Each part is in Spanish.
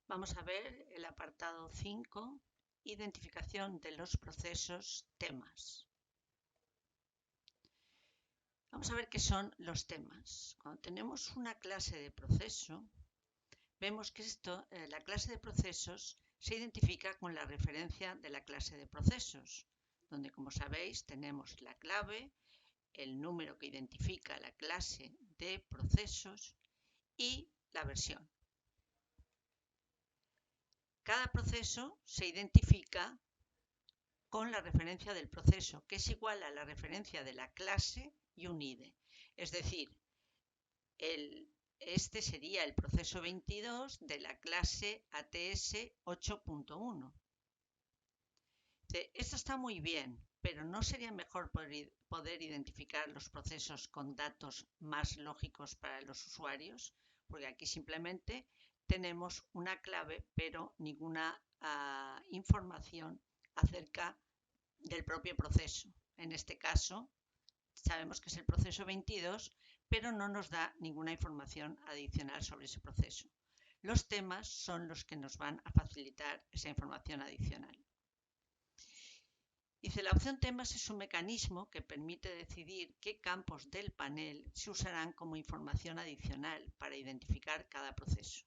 Vamos a ver el apartado 5, identificación de los procesos temas. Vamos a ver qué son los temas. Cuando tenemos una clase de proceso, vemos que la clase de procesos se identifica con la referencia de la clase de procesos, donde, como sabéis, tenemos la clave, el número que identifica la clase de procesos y la versión. Cada proceso se identifica con la referencia del proceso, que es igual a la referencia de la clase y un IDE. Es decir, este sería el proceso 22 de la clase ATS 8.1. Esto está muy bien, pero ¿no sería mejor poder identificar los procesos con datos más lógicos para los usuarios? Porque aquí simplemente tenemos una clave, pero ninguna información acerca del propio proceso. En este caso, sabemos que es el proceso 22, pero no nos da ninguna información adicional sobre ese proceso. Los temas son los que nos van a facilitar esa información adicional. Dice, la opción temas es un mecanismo que permite decidir qué campos del panel se usarán como información adicional para identificar cada proceso.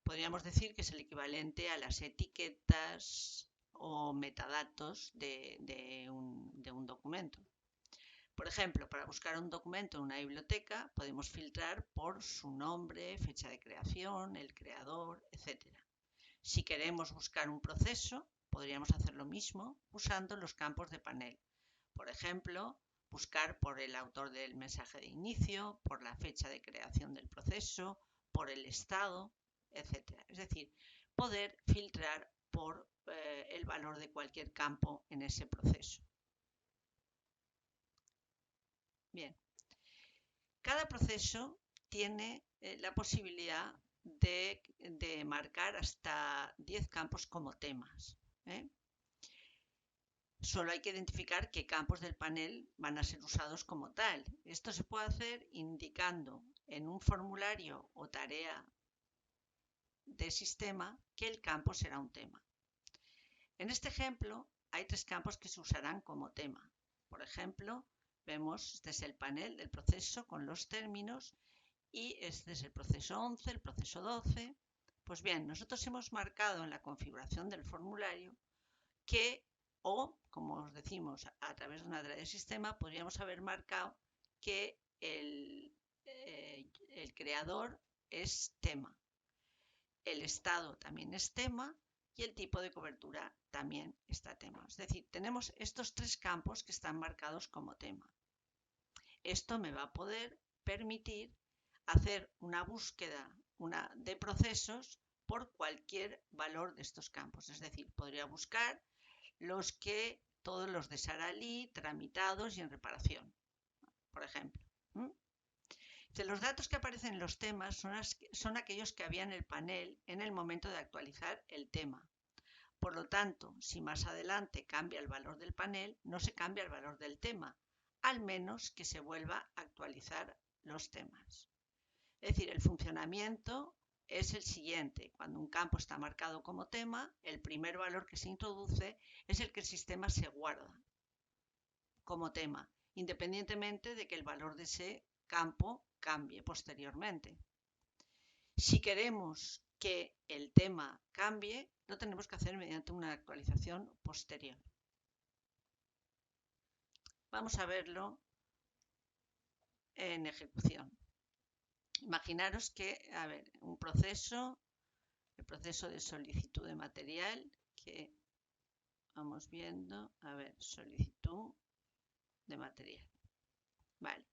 Podríamos decir que es el equivalente a las etiquetas o metadatos de un documento. Por ejemplo, para buscar un documento en una biblioteca podemos filtrar por su nombre, fecha de creación, el creador, etc. Si queremos buscar un proceso, podríamos hacer lo mismo usando los campos de panel. Por ejemplo, buscar por el autor del mensaje de inicio, por la fecha de creación del proceso, por el estado, etc. Es decir, poder filtrar por el valor de cualquier campo en ese proceso. Bien, cada proceso tiene la posibilidad de marcar hasta 10 campos como temas. Solo hay que identificar qué campos del panel van a ser usados como tal. Esto se puede hacer indicando en un formulario o tarea de sistema que el campo será un tema. En este ejemplo hay 3 campos que se usarán como tema. Por ejemplo, vemos este es el panel del proceso con los términos y este es el proceso 11, el proceso 12. Pues bien, nosotros hemos marcado en la configuración del formulario que, o como os decimos a través de una tarea de sistema, podríamos haber marcado que el creador es tema, el estado también es tema y el tipo de cobertura también está tema. Es decir, tenemos estos 3 campos que están marcados como tema. Esto me va a poder permitir hacer una búsqueda de procesos por cualquier valor de estos campos. Es decir, podría buscar todos los de Sara Lee, tramitados y en reparación, por ejemplo. Los datos que aparecen en los temas son aquellos que había en el panel en el momento de actualizar el tema. Por lo tanto, si más adelante cambia el valor del panel, no se cambia el valor del tema, al menos que se vuelva a actualizar los temas. Es decir, el funcionamiento es el siguiente. Cuando un campo está marcado como tema, el primer valor que se introduce es el que el sistema se guarda como tema, independientemente de que el valor de ese campo cambie posteriormente. Si queremos que el tema cambie, lo tenemos que hacer mediante una actualización posterior. Vamos a verlo en ejecución. Imaginaros que, un proceso, el proceso de solicitud de material, que vamos viendo, solicitud de material. Vale,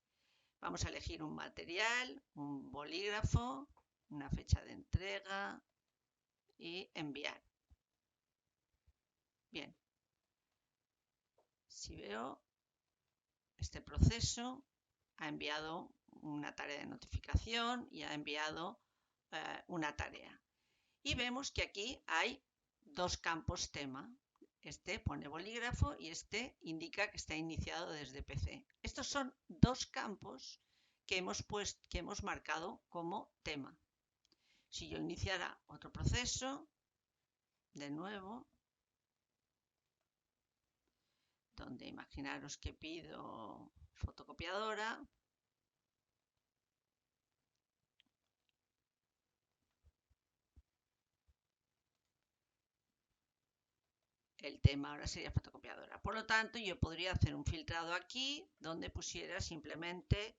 vamos a elegir un material, un bolígrafo, una fecha de entrega y enviar. Bien, si veo, este proceso ha enviado una tarea de notificación y ha enviado una tarea. Y vemos que aquí hay 2 campos tema. Este pone bolígrafo y este indica que está iniciado desde PC. Estos son 2 campos que hemos marcado como tema. Si yo iniciara otro proceso, de nuevo, donde imaginaros que pido fotocopiadora, el tema ahora sería fotocopiadora. Por lo tanto, yo podría hacer un filtrado aquí donde pusiera simplemente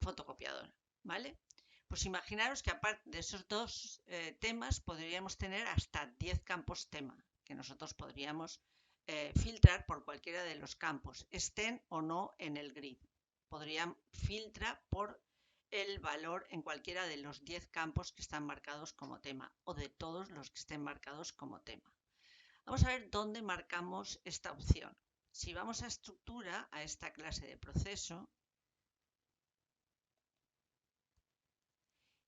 fotocopiadora, ¿vale? Pues imaginaros que aparte de esos dos temas podríamos tener hasta 10 campos tema que nosotros podríamos filtrar por cualquiera de los campos, estén o no en el grid. Podrían filtrar por el valor en cualquiera de los 10 campos que están marcados como tema o de todos los que estén marcados como tema. Vamos a ver dónde marcamos esta opción. Si vamos a estructura, a esta clase de proceso,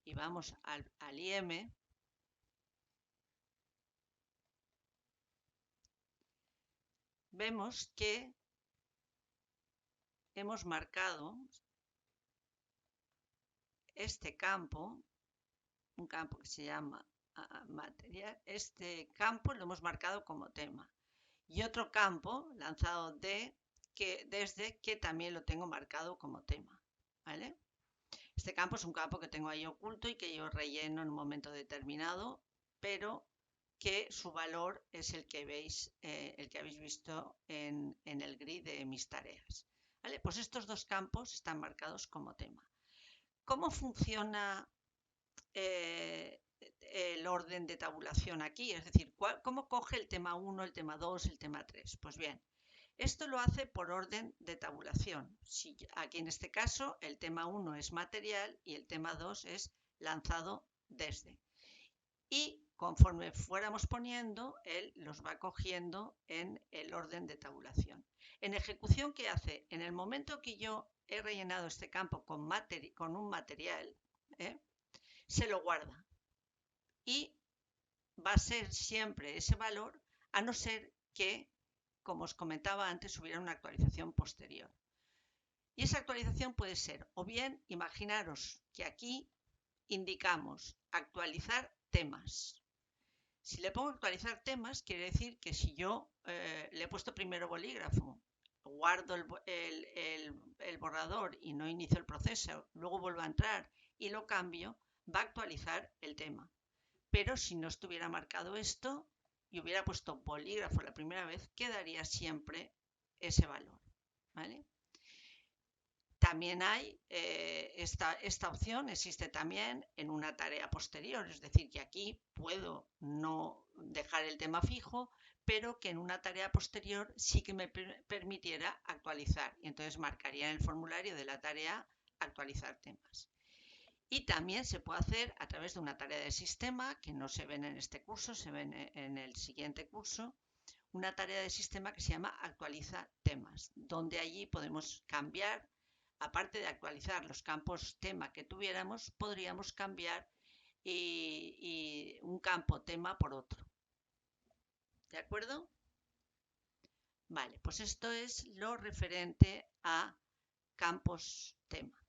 y vamos al IM, vemos que hemos marcado este campo, un campo que se llama material, este campo lo hemos marcado como tema. Y otro campo lanzado desde que también lo tengo marcado como tema, ¿vale? Este campo es un campo que tengo ahí oculto y que yo relleno en un momento determinado, pero que su valor es el que veis, el que habéis visto en el grid de mis tareas. ¿Vale? Pues estos dos campos están marcados como tema. ¿Cómo funciona el orden de tabulación aquí? Es decir, ¿cómo coge el tema 1, el tema 2, el tema 3? Pues bien, esto lo hace por orden de tabulación. Si aquí en este caso el tema 1 es material y el tema 2 es lanzado desde. Y conforme fuéramos poniendo, él los va cogiendo en el orden de tabulación. En ejecución, ¿qué hace? En el momento que yo he rellenado este campo con un material, se lo guarda. Y va a ser siempre ese valor, a no ser que, como os comentaba antes, hubiera una actualización posterior. Y esa actualización puede ser, o bien, imaginaros que aquí indicamos actualizar temas. Si le pongo actualizar temas, quiere decir que si yo le he puesto primero bolígrafo, guardo el borrador y no inicio el proceso, luego vuelvo a entrar y lo cambio, va a actualizar el tema. Pero si no estuviera marcado esto y hubiera puesto bolígrafo la primera vez, quedaría siempre ese valor, ¿vale? También hay esta opción, existe también en una tarea posterior, es decir, que aquí puedo no dejar el tema fijo, pero que en una tarea posterior sí que me permitiera actualizar. Y entonces marcaría en el formulario de la tarea actualizar temas. Y también se puede hacer a través de una tarea de sistema, que no se ven en este curso, se ven en el siguiente curso, una tarea de sistema que se llama actualiza temas, donde allí podemos cambiar, aparte de actualizar los campos tema que tuviéramos, podríamos cambiar y un campo tema por otro. ¿De acuerdo? Vale, pues esto es lo referente a campos tema.